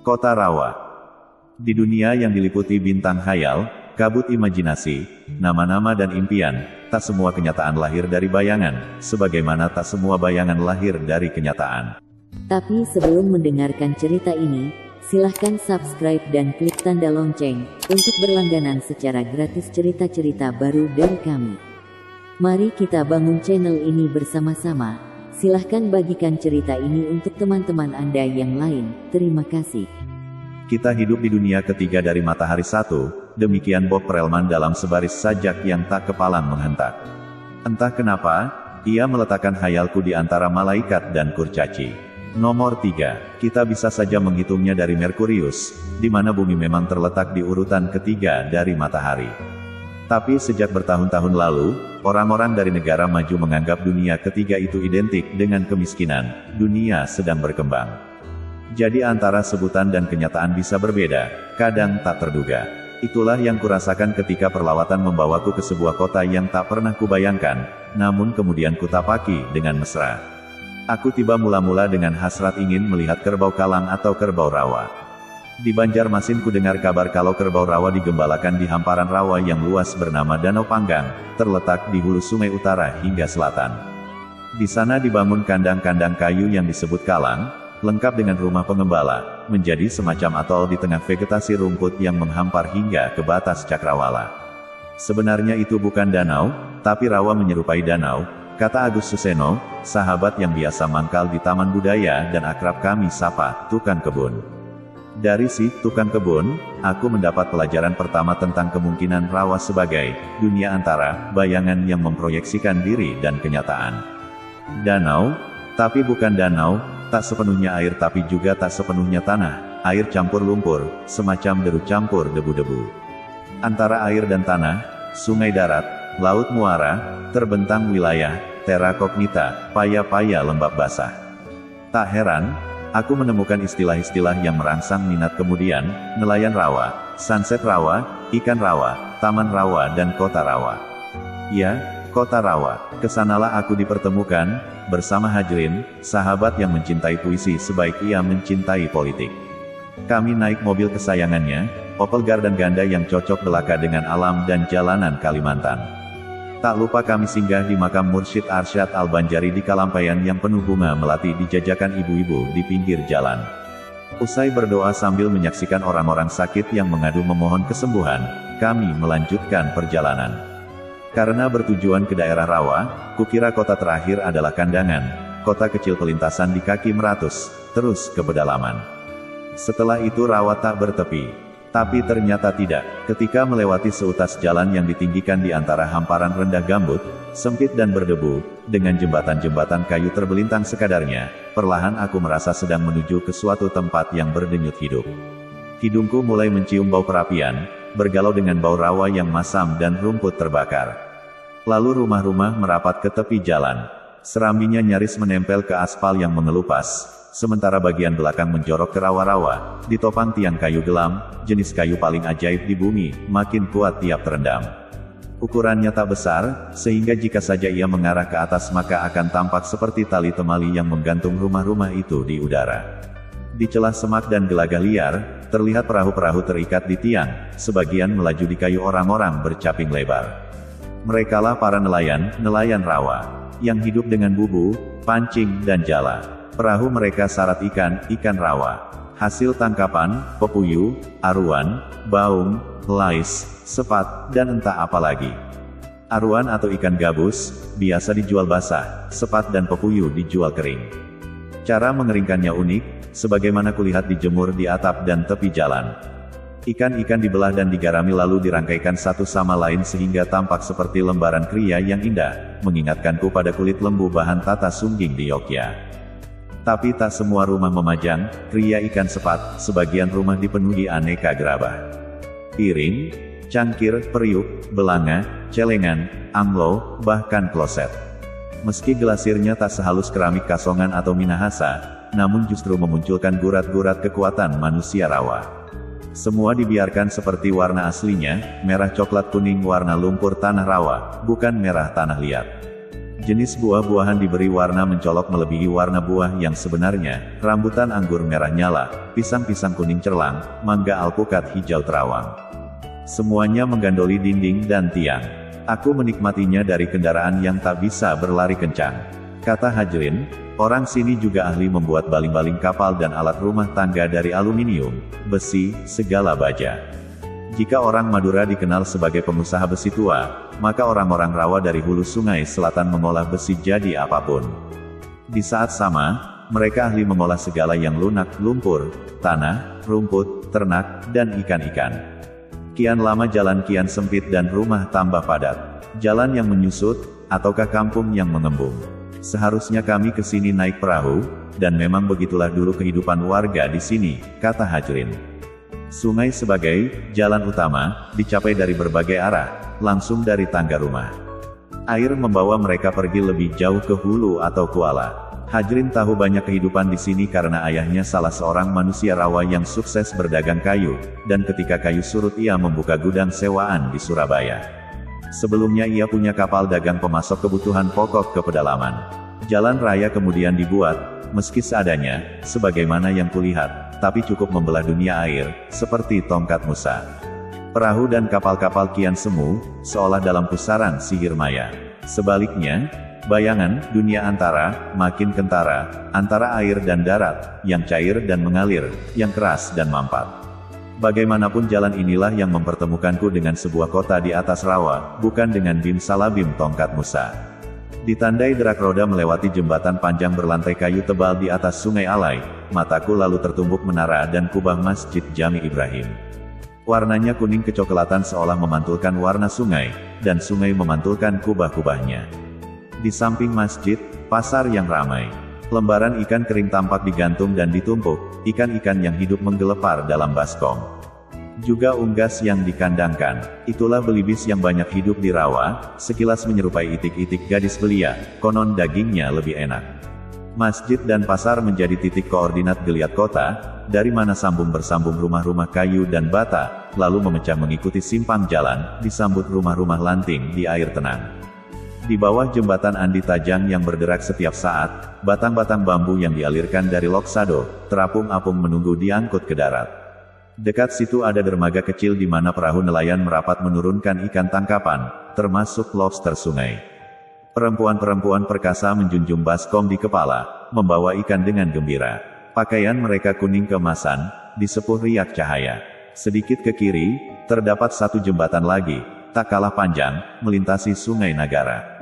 Kota Rawa. Di dunia yang diliputi bintang khayal, kabut imajinasi, nama-nama dan impian, tak semua kenyataan lahir dari bayangan, sebagaimana tak semua bayangan lahir dari kenyataan. Tapi sebelum mendengarkan cerita ini, silahkan subscribe dan klik tanda lonceng, untuk berlangganan secara gratis cerita-cerita baru dari kami. Mari kita bangun channel ini bersama-sama. Silahkan bagikan cerita ini untuk teman-teman Anda yang lain. Terima kasih. Kita hidup di dunia ketiga dari matahari satu, demikian Bob Perelman dalam sebaris sajak yang tak kepalang menghentak. Entah kenapa, ia meletakkan khayalku di antara malaikat dan kurcaci. Nomor 3, kita bisa saja menghitungnya dari Merkurius, di mana bumi memang terletak di urutan ketiga dari matahari. Tapi sejak bertahun-tahun lalu, orang-orang dari negara maju menganggap dunia ketiga itu identik dengan kemiskinan. Dunia sedang berkembang. Jadi antara sebutan dan kenyataan bisa berbeda, kadang tak terduga. Itulah yang kurasakan ketika perlawatan membawaku ke sebuah kota yang tak pernah kubayangkan, namun kemudian kutapaki dengan mesra. Aku tiba mula-mula dengan hasrat ingin melihat kerbau kalang atau kerbau rawa. Di Banjarmasin ku dengar kabar kalau kerbau rawa digembalakan di hamparan rawa yang luas bernama Danau Panggang, terletak di hulu sungai utara hingga selatan. Di sana dibangun kandang-kandang kayu yang disebut kalang, lengkap dengan rumah pengembala, menjadi semacam atol di tengah vegetasi rumput yang menghampar hingga ke batas cakrawala. Sebenarnya itu bukan danau, tapi rawa menyerupai danau, kata Agus Suseno, sahabat yang biasa mangkal di Taman Budaya dan akrab kami sapa, tukang kebun. Dari si tukang kebun, aku mendapat pelajaran pertama tentang kemungkinan rawa sebagai dunia antara bayangan yang memproyeksikan diri dan kenyataan. Danau, tapi bukan danau, tak sepenuhnya air tapi juga tak sepenuhnya tanah, air campur lumpur, semacam deru campur debu-debu. Antara air dan tanah, sungai darat, laut muara, terbentang wilayah, terra cognita, paya-paya lembab basah. Tak heran, aku menemukan istilah-istilah yang merangsang minat kemudian, nelayan rawa, sunset rawa, ikan rawa, taman rawa dan kota rawa. Ya, kota rawa. Kesanalah aku dipertemukan, bersama Hajrin, sahabat yang mencintai puisi sebaik ia mencintai politik. Kami naik mobil kesayangannya, Opel Garden Ganda yang cocok belaka dengan alam dan jalanan Kalimantan. Tak lupa kami singgah di makam Mursyid Arsyad Al-Banjari di Kalampayan yang penuh bunga melati dijajakan ibu-ibu di pinggir jalan. Usai berdoa sambil menyaksikan orang-orang sakit yang mengadu memohon kesembuhan, kami melanjutkan perjalanan. Karena bertujuan ke daerah Rawa, kukira kota terakhir adalah Kandangan, kota kecil pelintasan di kaki Meratus, terus ke pedalaman. Setelah itu Rawa tak bertepi. Tapi ternyata tidak. Ketika melewati seutas jalan yang ditinggikan di antara hamparan rendah gambut, sempit dan berdebu, dengan jembatan-jembatan kayu terbelintang sekadarnya, perlahan aku merasa sedang menuju ke suatu tempat yang berdenyut hidup. Hidungku mulai mencium bau perapian, bergalau dengan bau rawa yang masam dan rumput terbakar. Lalu rumah-rumah merapat ke tepi jalan. Serambinya nyaris menempel ke aspal yang mengelupas. Sementara bagian belakang menjorok ke rawa-rawa, ditopang tiang kayu gelam, jenis kayu paling ajaib di bumi, makin kuat tiap terendam. Ukurannya tak besar, sehingga jika saja ia mengarah ke atas maka akan tampak seperti tali temali yang menggantung rumah-rumah itu di udara. Di celah semak dan gelagah liar, terlihat perahu-perahu terikat di tiang, sebagian melaju di kayu orang-orang bercaping lebar. Merekalah para nelayan rawa, yang hidup dengan bubu, pancing dan jala. Perahu mereka syarat ikan rawa. Hasil tangkapan, pepuyu, aruan, baung, lais, sepat, dan entah apa lagi. Aruan atau ikan gabus, biasa dijual basah, sepat dan pepuyu dijual kering. Cara mengeringkannya unik, sebagaimana kulihat dijemur di atap dan tepi jalan. Ikan-ikan dibelah dan digarami lalu dirangkaikan satu sama lain sehingga tampak seperti lembaran kriya yang indah, mengingatkanku pada kulit lembu bahan tata sungging di Yogyakarta. Tapi tak semua rumah memajang kriya ikan sepat, sebagian rumah dipenuhi aneka gerabah. Piring, cangkir, periuk, belanga, celengan, anglo, bahkan kloset. Meski gelasirnya tak sehalus keramik Kasongan atau Minahasa, namun justru memunculkan gurat-gurat kekuatan manusia rawa. Semua dibiarkan seperti warna aslinya, merah coklat kuning warna lumpur tanah rawa, bukan merah tanah liat. Jenis buah-buahan diberi warna mencolok melebihi warna buah yang sebenarnya, rambutan anggur merah nyala, pisang-pisang kuning cerlang, mangga alpukat hijau terawang. Semuanya menggandoli dinding dan tiang. Aku menikmatinya dari kendaraan yang tak bisa berlari kencang. Kata Hajrin, orang sini juga ahli membuat baling-baling kapal dan alat rumah tangga dari aluminium, besi, segala baja. Jika orang Madura dikenal sebagai pengusaha besi tua, maka orang-orang Rawa dari hulu sungai selatan mengolah besi jadi apapun. Di saat sama, mereka ahli mengolah segala yang lunak, lumpur, tanah, rumput, ternak, dan ikan-ikan. Kian lama jalan kian sempit dan rumah tambah padat. Jalan yang menyusut, ataukah kampung yang mengembung. Seharusnya kami ke sini naik perahu, dan memang begitulah dulu kehidupan warga di sini, kata Hajrin. Sungai sebagai jalan utama, dicapai dari berbagai arah, langsung dari tangga rumah. Air membawa mereka pergi lebih jauh ke hulu atau kuala. Hajrin tahu banyak kehidupan di sini karena ayahnya salah seorang manusia Rawa yang sukses berdagang kayu, dan ketika kayu surut ia membuka gudang sewaan di Surabaya. Sebelumnya ia punya kapal dagang pemasok kebutuhan pokok ke pedalaman. Jalan raya kemudian dibuat, meski seadanya, sebagaimana yang kulihat, tapi cukup membelah dunia air, seperti tongkat Musa. Perahu dan kapal-kapal kian semu, seolah dalam pusaran sihir maya. Sebaliknya, bayangan, dunia antara, makin kentara, antara air dan darat, yang cair dan mengalir, yang keras dan mampat. Bagaimanapun jalan inilah yang mempertemukanku dengan sebuah kota di atas rawa, bukan dengan bim salabim tongkat Musa. Ditandai derak roda melewati jembatan panjang berlantai kayu tebal di atas sungai Alai, mataku lalu tertumbuk menara dan kubah Masjid Jami Ibrahim. Warnanya kuning kecoklatan seolah memantulkan warna sungai, dan sungai memantulkan kubah-kubahnya. Di samping masjid, pasar yang ramai. Lembaran ikan kering tampak digantung dan ditumpuk, ikan-ikan yang hidup menggelepar dalam baskom. Juga unggas yang dikandangkan. Itulah belibis yang banyak hidup di rawa, sekilas menyerupai itik-itik gadis belia, konon dagingnya lebih enak. Masjid dan pasar menjadi titik koordinat geliat kota, dari mana sambung bersambung rumah-rumah kayu dan bata, lalu memecah mengikuti simpang jalan, disambut rumah-rumah lanting di air tenang. Di bawah jembatan Andi Tajang yang berderak setiap saat, batang-batang bambu yang dialirkan dari Loksado, terapung-apung menunggu diangkut ke darat. Dekat situ ada dermaga kecil di mana perahu nelayan merapat menurunkan ikan tangkapan, termasuk lobster sungai. Perempuan-perempuan perkasa menjunjung baskom di kepala, membawa ikan dengan gembira. Pakaian mereka kuning keemasan, disepuh riak cahaya. Sedikit ke kiri, terdapat satu jembatan lagi, tak kalah panjang, melintasi sungai Nagara.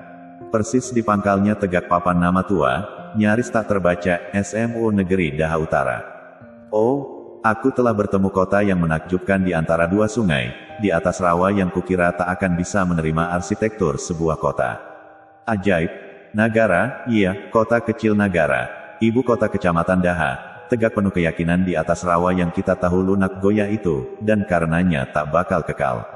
Persis di pangkalnya tegak papan nama tua, nyaris tak terbaca, SMU Negeri Daha Utara. Oh, aku telah bertemu kota yang menakjubkan di antara dua sungai, di atas rawa yang kukira tak akan bisa menerima arsitektur sebuah kota. Ajaib. Nagara, iya, kota kecil Nagara, ibu kota kecamatan Daha, tegak penuh keyakinan di atas rawa yang kita tahu lunak goyah itu, dan karenanya tak bakal kekal.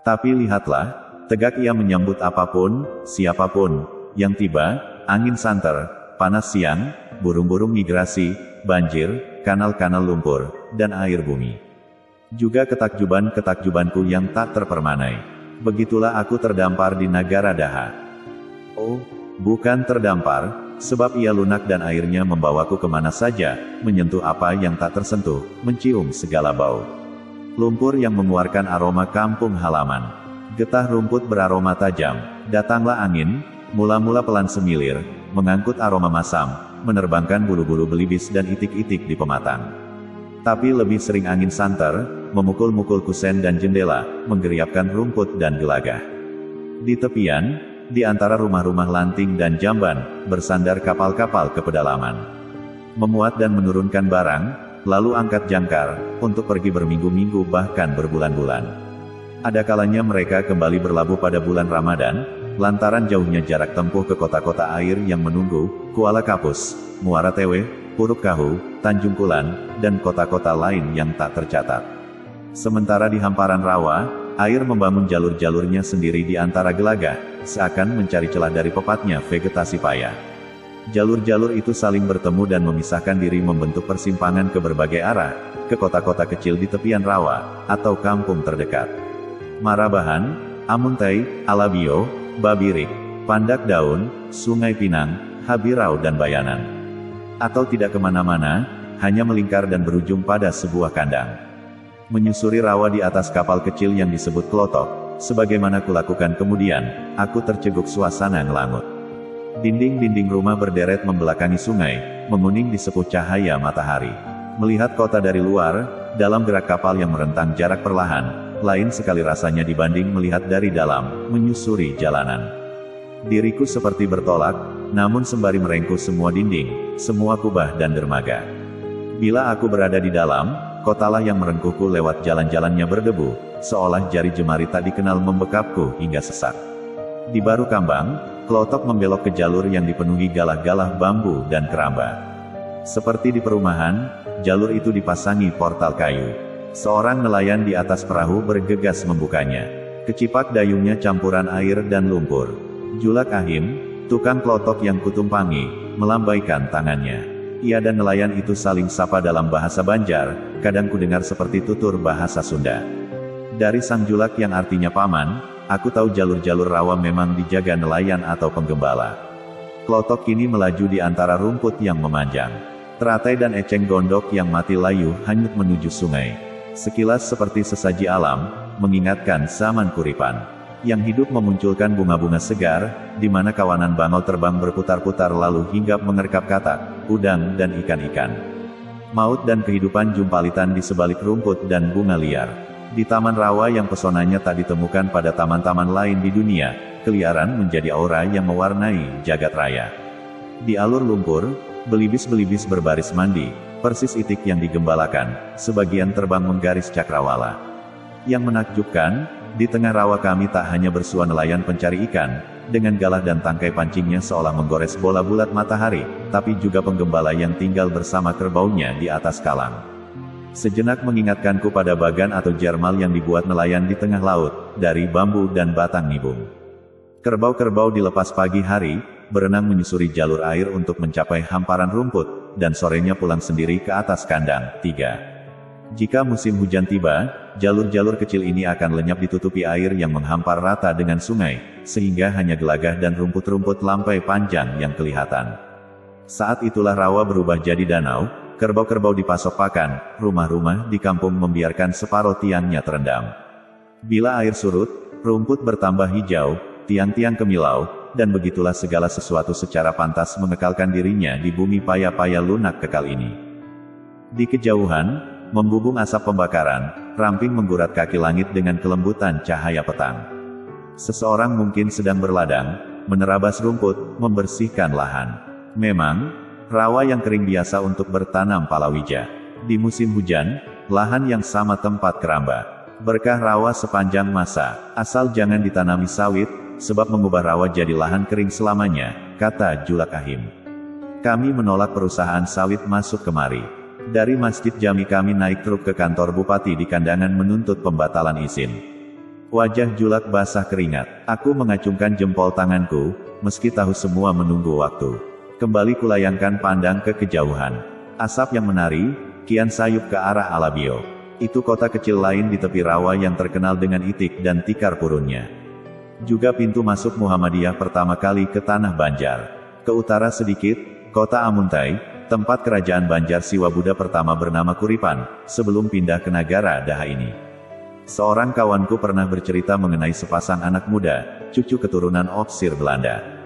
Tapi lihatlah, tegak ia menyambut apapun, siapapun, yang tiba, angin santer, panas siang, burung-burung migrasi, banjir, kanal-kanal lumpur, dan air bumi. Juga ketakjuban-ketakjubanku yang tak terpermanai. Begitulah aku terdampar di Nagara Daha. Oh, bukan terdampar, sebab ia lunak dan airnya membawaku kemana saja, menyentuh apa yang tak tersentuh, mencium segala bau. Lumpur yang mengeluarkan aroma kampung halaman. Getah rumput beraroma tajam, datanglah angin, mula-mula pelan semilir, mengangkut aroma masam, menerbangkan bulu-bulu belibis dan itik-itik di pematang. Tapi lebih sering angin santer, memukul-mukul kusen dan jendela, menggeriapkan rumput dan gelagah. Di tepian, di antara rumah-rumah lanting dan jamban, bersandar kapal-kapal ke pedalaman. Memuat dan menurunkan barang, lalu angkat jangkar, untuk pergi berminggu-minggu bahkan berbulan-bulan. Ada kalanya mereka kembali berlabuh pada bulan Ramadan, lantaran jauhnya jarak tempuh ke kota-kota air yang menunggu, Kuala Kapus, Muara Tewe, Puruk Kahu, Tanjung Kulan, dan kota-kota lain yang tak tercatat. Sementara di hamparan rawa, air membangun jalur-jalurnya sendiri di antara gelagah, seakan mencari celah dari pepatnya vegetasi paya. Jalur-jalur itu saling bertemu dan memisahkan diri membentuk persimpangan ke berbagai arah, ke kota-kota kecil di tepian rawa, atau kampung terdekat. Marabahan, Amuntai, Alabio, Babirik, Pandak Daun, Sungai Pinang, Habirau dan Bayanan. Atau tidak kemana-mana, hanya melingkar dan berujung pada sebuah kandang. Menyusuri rawa di atas kapal kecil yang disebut Klotok, sebagaimana kulakukan kemudian, aku terceguk suasana ngelangut. Dinding-dinding rumah berderet membelakangi sungai, menguning di sepuh cahaya matahari. Melihat kota dari luar, dalam gerak kapal yang merentang jarak perlahan, lain sekali rasanya dibanding melihat dari dalam, menyusuri jalanan. Diriku seperti bertolak, namun sembari merengkuh semua dinding, semua kubah dan dermaga. Bila aku berada di dalam, kotalah yang merengkuhku lewat jalan-jalannya berdebu, seolah jari jemari tak dikenal membekapku hingga sesak. Di Baru Kambang, Klotok membelok ke jalur yang dipenuhi galah-galah bambu dan keramba. Seperti di perumahan, jalur itu dipasangi portal kayu. Seorang nelayan di atas perahu bergegas membukanya. Kecipak dayungnya campuran air dan lumpur. Julak Ahim, tukang klotok yang kutumpangi, melambaikan tangannya. Ia dan nelayan itu saling sapa dalam bahasa Banjar, kadang kudengar seperti tutur bahasa Sunda. Dari sang Julak yang artinya paman, aku tahu jalur-jalur rawa memang dijaga nelayan atau penggembala. Klotok kini melaju di antara rumput yang memanjang. Teratai dan eceng gondok yang mati layu hanyut menuju sungai. Sekilas seperti sesaji alam, mengingatkan zaman Kuripan. Yang hidup memunculkan bunga-bunga segar, di mana kawanan bangau terbang berputar-putar lalu hinggap mengerkap katak, udang dan ikan-ikan. Maut dan kehidupan jumpalitan di sebalik rumput dan bunga liar. Di taman rawa yang pesonanya tak ditemukan pada taman-taman lain di dunia, keliaran menjadi aura yang mewarnai jagat raya. Di alur lumpur, belibis-belibis berbaris mandi, persis itik yang digembalakan, sebagian terbang menggaris cakrawala. Yang menakjubkan, di tengah rawa kami tak hanya bersua nelayan pencari ikan, dengan galah dan tangkai pancingnya seolah menggores bola bulat matahari, tapi juga penggembala yang tinggal bersama kerbaunya di atas kalang. Sejenak mengingatkanku pada bagan atau jermal yang dibuat nelayan di tengah laut, dari bambu dan batang nibung. Kerbau-kerbau dilepas pagi hari, berenang menyusuri jalur air untuk mencapai hamparan rumput, dan sorenya pulang sendiri ke atas kandang. 3. Jika musim hujan tiba, jalur-jalur kecil ini akan lenyap ditutupi air yang menghampar rata dengan sungai, sehingga hanya gelagah dan rumput-rumput lampai panjang yang kelihatan. Saat itulah rawa berubah jadi danau, kerbau-kerbau dipasok pakan, rumah-rumah di kampung membiarkan separuh tiangnya terendam. Bila air surut, rumput bertambah hijau, tiang-tiang kemilau, dan begitulah segala sesuatu secara pantas mengekalkan dirinya di bumi paya-paya lunak kekal ini. Di kejauhan, membubung asap pembakaran, ramping menggurat kaki langit dengan kelembutan cahaya petang. Seseorang mungkin sedang berladang, menerabas rumput, membersihkan lahan. Memang, rawa yang kering biasa untuk bertanam palawija. Di musim hujan, lahan yang sama tempat keramba. Berkah rawa sepanjang masa, asal jangan ditanami sawit, sebab mengubah rawa jadi lahan kering selamanya, kata Julak Ahim. Kami menolak perusahaan sawit masuk kemari. Dari Masjid Jami kami naik truk ke kantor bupati di Kandangan menuntut pembatalan izin. Wajah Julak basah keringat. Aku mengacungkan jempol tanganku, meski tahu semua menunggu waktu. Kembali kulayangkan pandang ke kejauhan. Asap yang menari, kian sayup ke arah Alabio. Itu kota kecil lain di tepi rawa yang terkenal dengan itik dan tikar purunnya. Juga pintu masuk Muhammadiyah pertama kali ke Tanah Banjar. Ke utara sedikit, kota Amuntai, tempat kerajaan Banjar Siwa Buddha pertama bernama Kuripan, sebelum pindah ke negara Daha ini. Seorang kawanku pernah bercerita mengenai sepasang anak muda, cucu keturunan ofisir Belanda.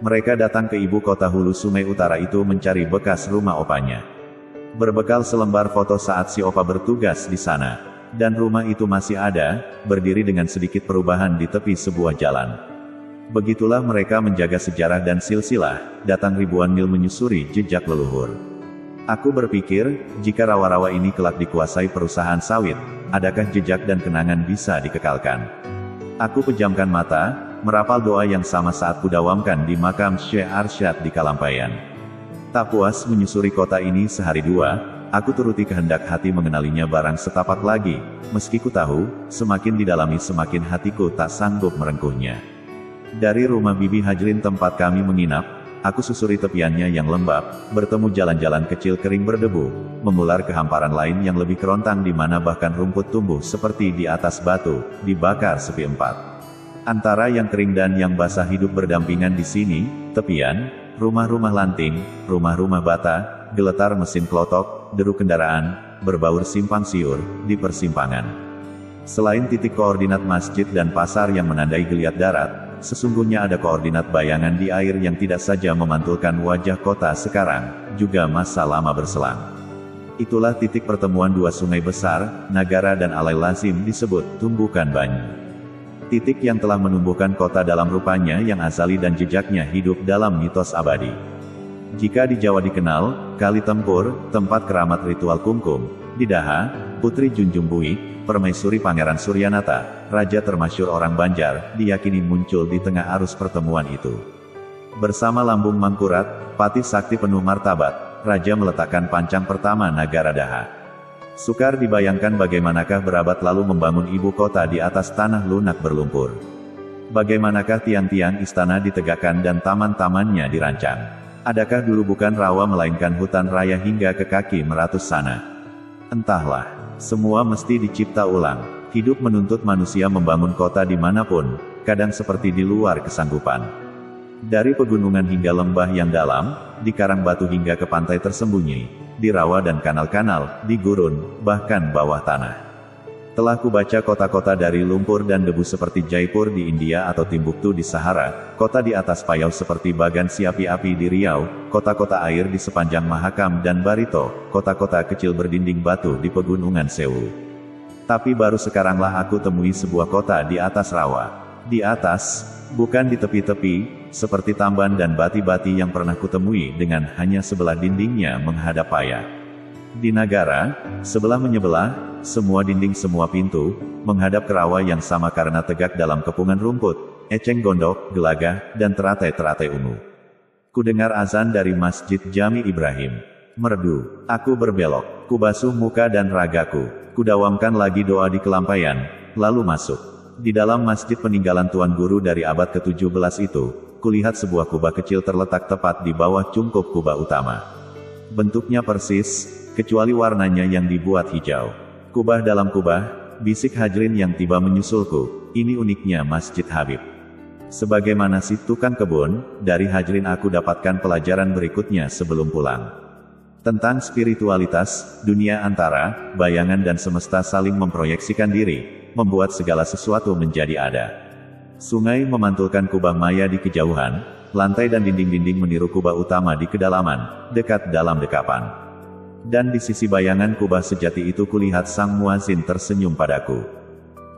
Mereka datang ke ibu kota hulu Sungai Utara itu mencari bekas rumah opanya. Berbekal selembar foto saat si opa bertugas di sana. Dan rumah itu masih ada, berdiri dengan sedikit perubahan di tepi sebuah jalan. Begitulah mereka menjaga sejarah dan silsilah, datang ribuan mil menyusuri jejak leluhur. Aku berpikir, jika rawa-rawa ini kelak dikuasai perusahaan sawit, adakah jejak dan kenangan bisa dikekalkan? Aku pejamkan mata, merapal doa yang sama saat kudawamkan di makam Syekh Arsyad di Kalampayan. Tak puas menyusuri kota ini sehari dua, aku turuti kehendak hati mengenalinya barang setapak lagi, meski ku tahu, semakin didalami semakin hatiku tak sanggup merengkuhnya. Dari rumah Bibi Hajrin tempat kami menginap, aku susuri tepiannya yang lembab, bertemu jalan-jalan kecil kering berdebu, mengular ke hamparan lain yang lebih kerontang di mana bahkan rumput tumbuh seperti di atas batu, dibakar sepi 4. Antara yang kering dan yang basah hidup berdampingan di sini, tepian, rumah-rumah lanting, rumah-rumah bata, geletar mesin klotok, deru kendaraan, berbaur simpang siur, di persimpangan. Selain titik koordinat masjid dan pasar yang menandai geliat darat, sesungguhnya ada koordinat bayangan di air yang tidak saja memantulkan wajah kota sekarang, juga masa lama berselang. Itulah titik pertemuan dua sungai besar, Nagara dan Alai lazim disebut Tumbukan Banyu. Titik yang telah menumbuhkan kota dalam rupanya yang azali dan jejaknya hidup dalam mitos abadi. Jika di Jawa dikenal, Kali Tempur, tempat keramat ritual kungkum, di Daha, Putri Junjung Buik, permaisuri Pangeran Suryanata, raja termasyur orang Banjar, diyakini muncul di tengah arus pertemuan itu. Bersama lambung Mangkurat, patih sakti penuh martabat, raja meletakkan pancang pertama Nagara Daha. Sukar dibayangkan bagaimanakah berabad lalu membangun ibu kota di atas tanah lunak berlumpur. Bagaimanakah tiang-tiang istana ditegakkan dan taman-tamannya dirancang. Adakah dulu bukan rawa melainkan hutan raya hingga ke kaki meratus sana? Entahlah, semua mesti dicipta ulang. Hidup menuntut manusia membangun kota dimanapun, kadang seperti di luar kesanggupan. Dari pegunungan hingga lembah yang dalam, di karang batu hingga ke pantai tersembunyi, di rawa dan kanal-kanal, di gurun, bahkan bawah tanah. Telah kubaca kota-kota dari lumpur dan debu seperti Jaipur di India atau Timbuktu di Sahara, kota di atas Payau seperti Bagan Siapi Api di Riau, kota-kota air di sepanjang Mahakam dan Barito, kota-kota kecil berdinding batu di pegunungan Sewu. Tapi baru sekaranglah aku temui sebuah kota di atas rawa. Di atas, bukan di tepi-tepi, seperti Tamban dan Bati-Bati yang pernah kutemui dengan hanya sebelah dindingnya menghadap Paya. Di Nagara, sebelah menyebelah, semua dinding semua pintu, menghadap ke rawa yang sama karena tegak dalam kepungan rumput, eceng gondok, gelagah, dan teratai-teratai ungu. Kudengar azan dari Masjid Jami Ibrahim. Merdu, aku berbelok, kubasuh muka dan ragaku, kudawamkan lagi doa di kelampaian, lalu masuk. Di dalam masjid peninggalan Tuan Guru dari abad ke-17 itu, kulihat sebuah kubah kecil terletak tepat di bawah cungkup kubah utama. Bentuknya persis, kecuali warnanya yang dibuat hijau. Kubah dalam kubah, bisik Hajrin yang tiba menyusulku, ini uniknya Masjid Habib. Sebagaimana si tukang kebun, dari Hajrin aku dapatkan pelajaran berikutnya sebelum pulang. Tentang spiritualitas, dunia antara, bayangan dan semesta saling memproyeksikan diri, membuat segala sesuatu menjadi ada. Sungai memantulkan kubah maya di kejauhan, lantai dan dinding-dinding meniru kubah utama di kedalaman, dekat dalam dekapan. Dan di sisi bayangan kubah sejati itu kulihat sang muazin tersenyum padaku.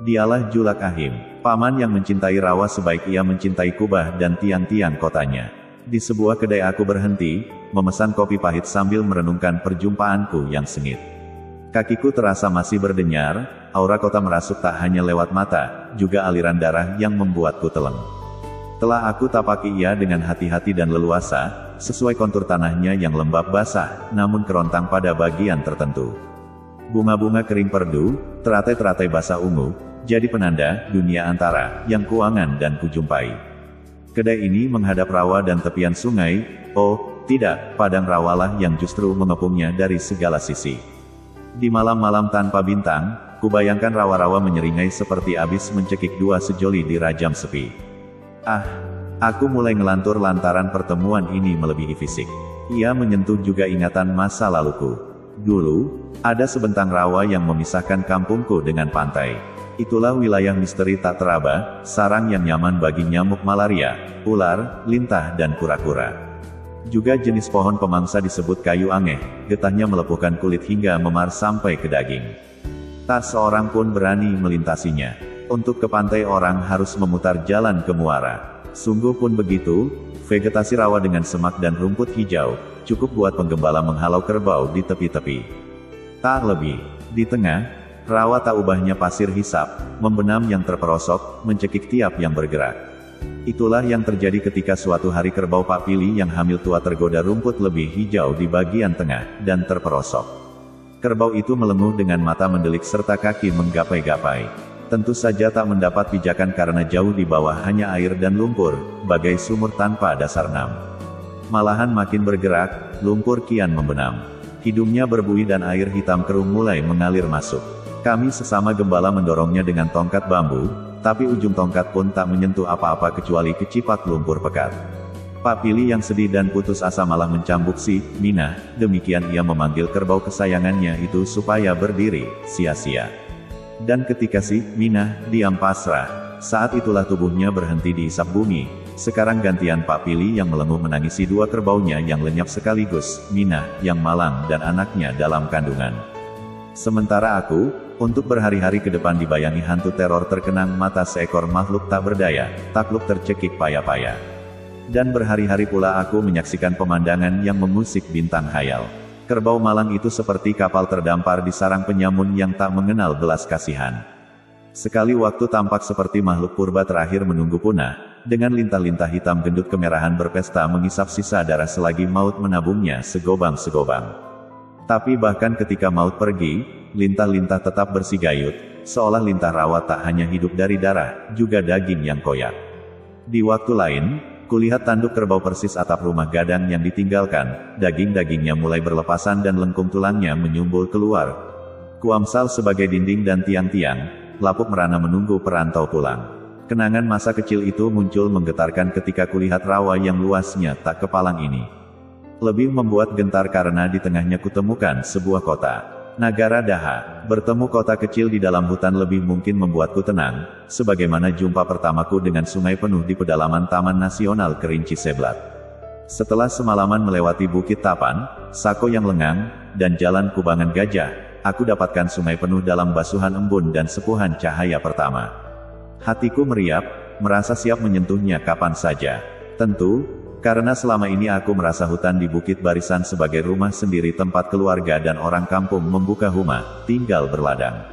Dialah Julak Ahim, paman yang mencintai rawa sebaik ia mencintai kubah dan tiang-tiang kotanya. Di sebuah kedai aku berhenti, memesan kopi pahit sambil merenungkan perjumpaanku yang sengit. Kakiku terasa masih berdenyar, aura kota merasuk tak hanya lewat mata, juga aliran darah yang membuatku teleng. Telah aku tapaki ia dengan hati-hati dan leluasa, sesuai kontur tanahnya yang lembab basah, namun kerontang pada bagian tertentu. Bunga-bunga kering perdu, teratai-teratai basah ungu, jadi penanda dunia antara yang kuangan dan kujumpai. Kedai ini menghadap rawa dan tepian sungai, oh, tidak, padang rawalah yang justru mengepungnya dari segala sisi. Di malam-malam tanpa bintang, kubayangkan rawa-rawa menyeringai seperti abis mencekik dua sejoli di rajam sepi. Ah, aku mulai ngelantur lantaran pertemuan ini melebihi fisik. Ia menyentuh juga ingatan masa laluku. Dulu, ada sebentang rawa yang memisahkan kampungku dengan pantai. Itulah wilayah misteri tak teraba, sarang yang nyaman bagi nyamuk malaria, ular, lintah dan kura-kura. Juga jenis pohon pemangsa disebut kayu angeh, getahnya melepuhkan kulit hingga memar sampai ke daging. Tak seorang pun berani melintasinya. Untuk ke pantai orang harus memutar jalan ke muara. Sungguh pun begitu, vegetasi rawa dengan semak dan rumput hijau, cukup buat penggembala menghalau kerbau di tepi-tepi. Tak lebih, di tengah, rawa tak ubahnya pasir hisap, membenam yang terperosok, mencekik tiap yang bergerak. Itulah yang terjadi ketika suatu hari kerbau Pak Pili yang hamil tua tergoda rumput lebih hijau di bagian tengah, dan terperosok. Kerbau itu melenguh dengan mata mendelik serta kaki menggapai-gapai. Tentu saja tak mendapat pijakan karena jauh di bawah hanya air dan lumpur, bagai sumur tanpa dasar nam. Malahan makin bergerak, lumpur kian membenam. Hidungnya berbuih dan air hitam keruh mulai mengalir masuk. Kami sesama gembala mendorongnya dengan tongkat bambu, tapi ujung tongkat pun tak menyentuh apa-apa kecuali kecipak lumpur pekat. Pak Pili yang sedih dan putus asa malah mencambuk si Minah, demikian ia memanggil kerbau kesayangannya itu supaya berdiri, sia-sia. Dan ketika si Minah diam pasrah, saat itulah tubuhnya berhenti diisap bumi. Sekarang gantian Pak Pili yang melenguh menangisi dua kerbaunya yang lenyap sekaligus, Minah yang malang dan anaknya dalam kandungan. Sementara aku, untuk berhari-hari ke depan dibayangi hantu teror terkenang mata seekor makhluk tak berdaya, takluk tercekik payah-payah. Dan berhari-hari pula aku menyaksikan pemandangan yang mengusik bintang hayal. Kerbau malang itu seperti kapal terdampar di sarang penyamun yang tak mengenal belas kasihan. Sekali waktu tampak seperti makhluk purba terakhir menunggu punah, dengan lintah-lintah hitam gendut kemerahan berpesta mengisap sisa darah selagi maut menabungnya segobang-segobang. Tapi bahkan ketika maut pergi, lintah-lintah tetap bersigayut, seolah lintah rawa tak hanya hidup dari darah, juga daging yang koyak. Di waktu lain, kulihat tanduk kerbau persis atap rumah gadang yang ditinggalkan, daging-dagingnya mulai berlepasan dan lengkung tulangnya menyumbul keluar. Kuamsal sebagai dinding dan tiang-tiang, lapuk merana menunggu perantau pulang. Kenangan masa kecil itu muncul menggetarkan ketika kulihat rawa yang luasnya tak kepalang ini. Lebih membuat gentar karena di tengahnya kutemukan sebuah kota. Nagara Daha. Bertemu kota kecil di dalam hutan lebih mungkin membuatku tenang, sebagaimana jumpa pertamaku dengan sungai penuh di pedalaman Taman Nasional Kerinci Seblat. Setelah semalaman melewati Bukit Tapan, Sako yang lengang, dan jalan kubangan gajah, aku dapatkan sungai penuh dalam basuhan embun dan sepuhan cahaya pertama. Hatiku meriap, merasa siap menyentuhnya kapan saja. Tentu, karena selama ini aku merasa hutan di Bukit Barisan sebagai rumah sendiri tempat keluarga dan orang kampung membuka rumah, tinggal berladang.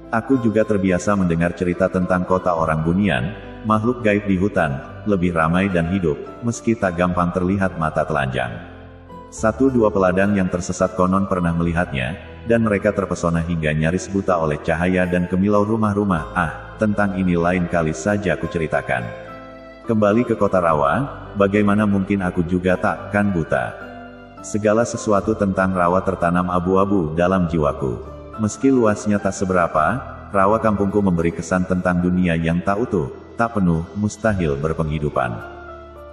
Aku juga terbiasa mendengar cerita tentang kota orang bunian, makhluk gaib di hutan, lebih ramai dan hidup, meski tak gampang terlihat mata telanjang. Satu dua peladang yang tersesat konon pernah melihatnya, dan mereka terpesona hingga nyaris buta oleh cahaya dan kemilau rumah-rumah. Tentang ini lain kali saja ku ceritakan. Kembali ke kota Rawa, bagaimana mungkin aku juga takkan buta. Segala sesuatu tentang Rawa tertanam abu-abu dalam jiwaku. Meski luasnya tak seberapa, Rawa kampungku memberi kesan tentang dunia yang tak utuh, tak penuh, mustahil berpenghidupan.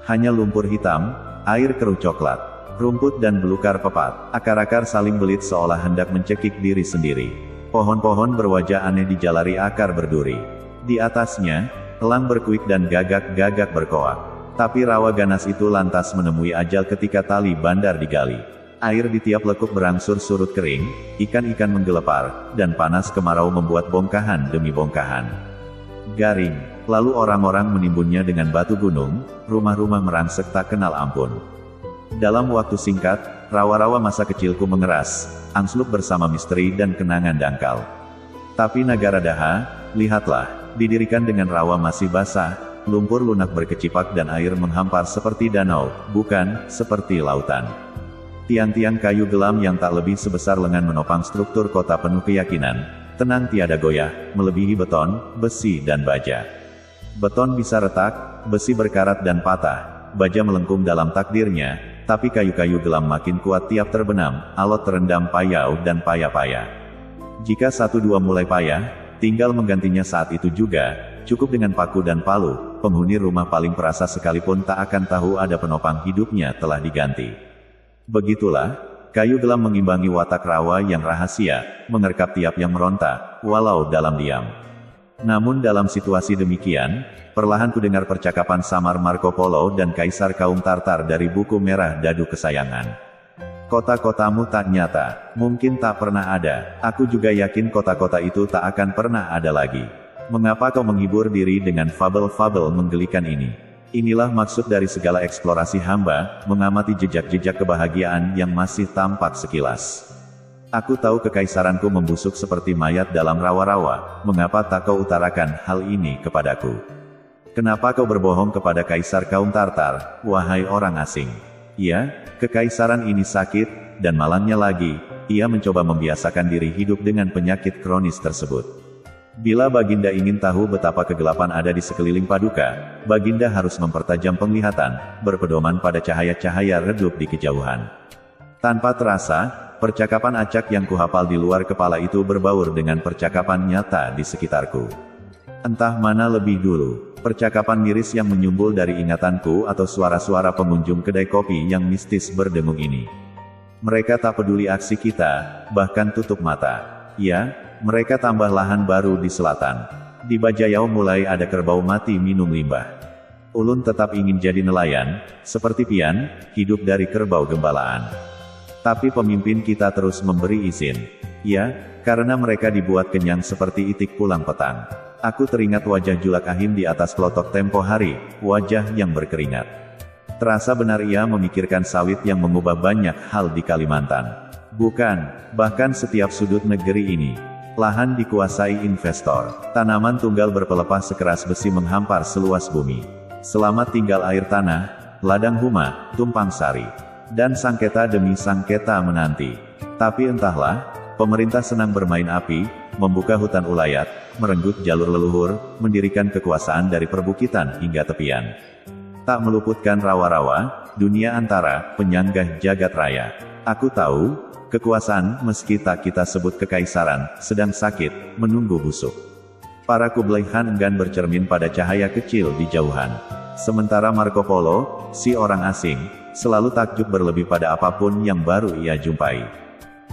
Hanya lumpur hitam, air keruh coklat, rumput dan belukar pepat, akar-akar saling belit seolah hendak mencekik diri sendiri. Pohon-pohon berwajah aneh dijalari akar berduri. Di atasnya, elang berkuik dan gagak-gagak berkoak. Tapi rawa ganas itu lantas menemui ajal ketika tali bandar digali. Air di tiap lekuk berangsur surut kering, ikan-ikan menggelepar, dan panas kemarau membuat bongkahan demi bongkahan garing. Lalu orang-orang menimbunnya dengan batu gunung, rumah-rumah merangsek tak kenal ampun. Dalam waktu singkat, rawa-rawa masa kecilku mengeras, angsluk bersama misteri dan kenangan dangkal. Tapi Nagara Daha, lihatlah, didirikan dengan rawa masih basah, lumpur lunak berkecipak dan air menghampar seperti danau, bukan seperti lautan. Tiang-tiang kayu gelam yang tak lebih sebesar lengan menopang struktur kota penuh keyakinan, tenang tiada goyah, melebihi beton, besi dan baja. Beton bisa retak, besi berkarat dan patah, baja melengkung dalam takdirnya, tapi kayu-kayu gelam makin kuat tiap terbenam, alot terendam payau dan payah-payah. Jika satu dua mulai payah, tinggal menggantinya saat itu juga, cukup dengan paku dan palu, penghuni rumah paling perasa sekalipun tak akan tahu ada penopang hidupnya telah diganti. Begitulah, kayu gelam mengimbangi watak rawa yang rahasia, mengerkap tiap yang meronta, walau dalam diam. Namun dalam situasi demikian, perlahan ku dengar percakapan samar Marco Polo dan Kaisar kaum Tartar dari buku merah dadu kesayangan. Kota-kotamu tak nyata, mungkin tak pernah ada, aku juga yakin kota-kota itu tak akan pernah ada lagi. Mengapa kau menghibur diri dengan fabel-fabel menggelikan ini? Inilah maksud dari segala eksplorasi hamba, mengamati jejak-jejak kebahagiaan yang masih tampak sekilas. Aku tahu kekaisaranku membusuk seperti mayat dalam rawa-rawa, mengapa tak kau utarakan hal ini kepadaku? Kenapa kau berbohong kepada Kaisar kaum Tartar, wahai orang asing? Ya, kekaisaran ini sakit, dan malangnya lagi, ia mencoba membiasakan diri hidup dengan penyakit kronis tersebut. Bila Baginda ingin tahu betapa kegelapan ada di sekeliling Paduka, Baginda harus mempertajam penglihatan, berpedoman pada cahaya-cahaya redup di kejauhan. Tanpa terasa, percakapan acak yang kuhafal di luar kepala itu berbaur dengan percakapan nyata di sekitarku. Entah mana lebih dulu, percakapan miris yang menyumbul dari ingatanku atau suara-suara pengunjung kedai kopi yang mistis berdengung ini. Mereka tak peduli aksi kita, bahkan tutup mata. Ya, mereka tambah lahan baru di selatan. Di Bajayau mulai ada kerbau mati minum limbah. Ulun tetap ingin jadi nelayan, seperti Pian, hidup dari kerbau gembalaan. Tapi pemimpin kita terus memberi izin. Ya, karena mereka dibuat kenyang seperti itik pulang petang. Aku teringat wajah Julak Ahim di atas klotok tempo hari, wajah yang berkeringat. Terasa benar ia memikirkan sawit yang mengubah banyak hal di Kalimantan. Bukan, bahkan setiap sudut negeri ini. Lahan dikuasai investor. Tanaman tunggal berpelepah sekeras besi menghampar seluas bumi. Selamat tinggal air tanah, ladang huma, tumpang sari. Dan sengketa demi sengketa menanti. Tapi entahlah, pemerintah senang bermain api, membuka hutan ulayat, merenggut jalur leluhur, mendirikan kekuasaan dari perbukitan hingga tepian. Tak meluputkan rawa-rawa, dunia antara, penyanggah jagat raya. Aku tahu, kekuasaan, meski tak kita sebut kekaisaran, sedang sakit, menunggu busuk. Para Kublai Khan enggan bercermin pada cahaya kecil di jauhan. Sementara Marco Polo, si orang asing, selalu takjub berlebih pada apapun yang baru ia jumpai.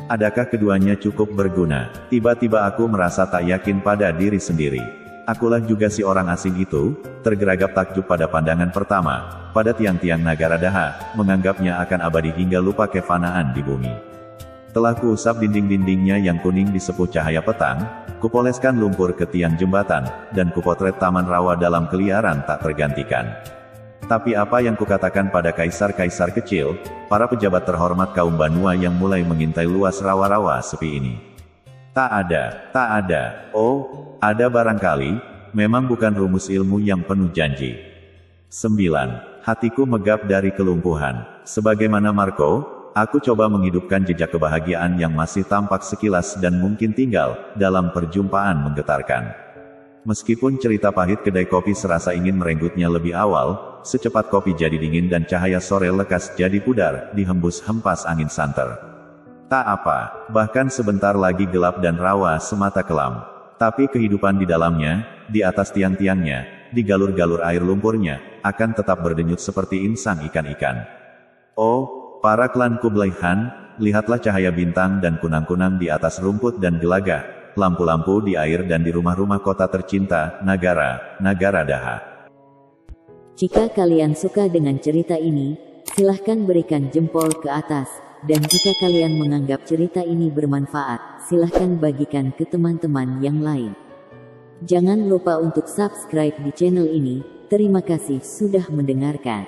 Adakah keduanya cukup berguna? Tiba-tiba aku merasa tak yakin pada diri sendiri. Akulah juga si orang asing itu, tergeragap takjub pada pandangan pertama, pada tiang-tiang Nagara Daha, menganggapnya akan abadi hingga lupa kefanaan di bumi. Telah kuusap dinding-dindingnya yang kuning di sepuh cahaya petang, kupoleskan lumpur ke tiang jembatan, dan kupotret taman rawa dalam keliaran tak tergantikan. Tapi apa yang kukatakan pada kaisar-kaisar kecil, para pejabat terhormat kaum Banua yang mulai mengintai luas rawa-rawa sepi ini? Tak ada. Oh, ada barangkali, memang bukan rumus ilmu yang penuh janji. 9. Hatiku megap dari kelumpuhan. Sebagaimana Marco, aku coba menghidupkan jejak kebahagiaan yang masih tampak sekilas dan mungkin tinggal, dalam perjumpaan menggetarkan. Meskipun cerita pahit kedai kopi serasa ingin merenggutnya lebih awal, secepat kopi jadi dingin dan cahaya sore lekas jadi pudar, dihembus hempas angin santer. Tak apa, bahkan sebentar lagi gelap dan rawa semata kelam. Tapi kehidupan di dalamnya, di atas tiang-tiangnya, di galur-galur air lumpurnya, akan tetap berdenyut seperti insang ikan-ikan. Oh, para klan Kublai Khan, lihatlah cahaya bintang dan kunang-kunang di atas rumput dan gelagah, lampu-lampu di air dan di rumah-rumah kota tercinta, Nagara Daha. Jika kalian suka dengan cerita ini, silahkan berikan jempol ke atas. Dan jika kalian menganggap cerita ini bermanfaat, silahkan bagikan ke teman-teman yang lain. Jangan lupa untuk subscribe di channel ini. Terima kasih sudah mendengarkan.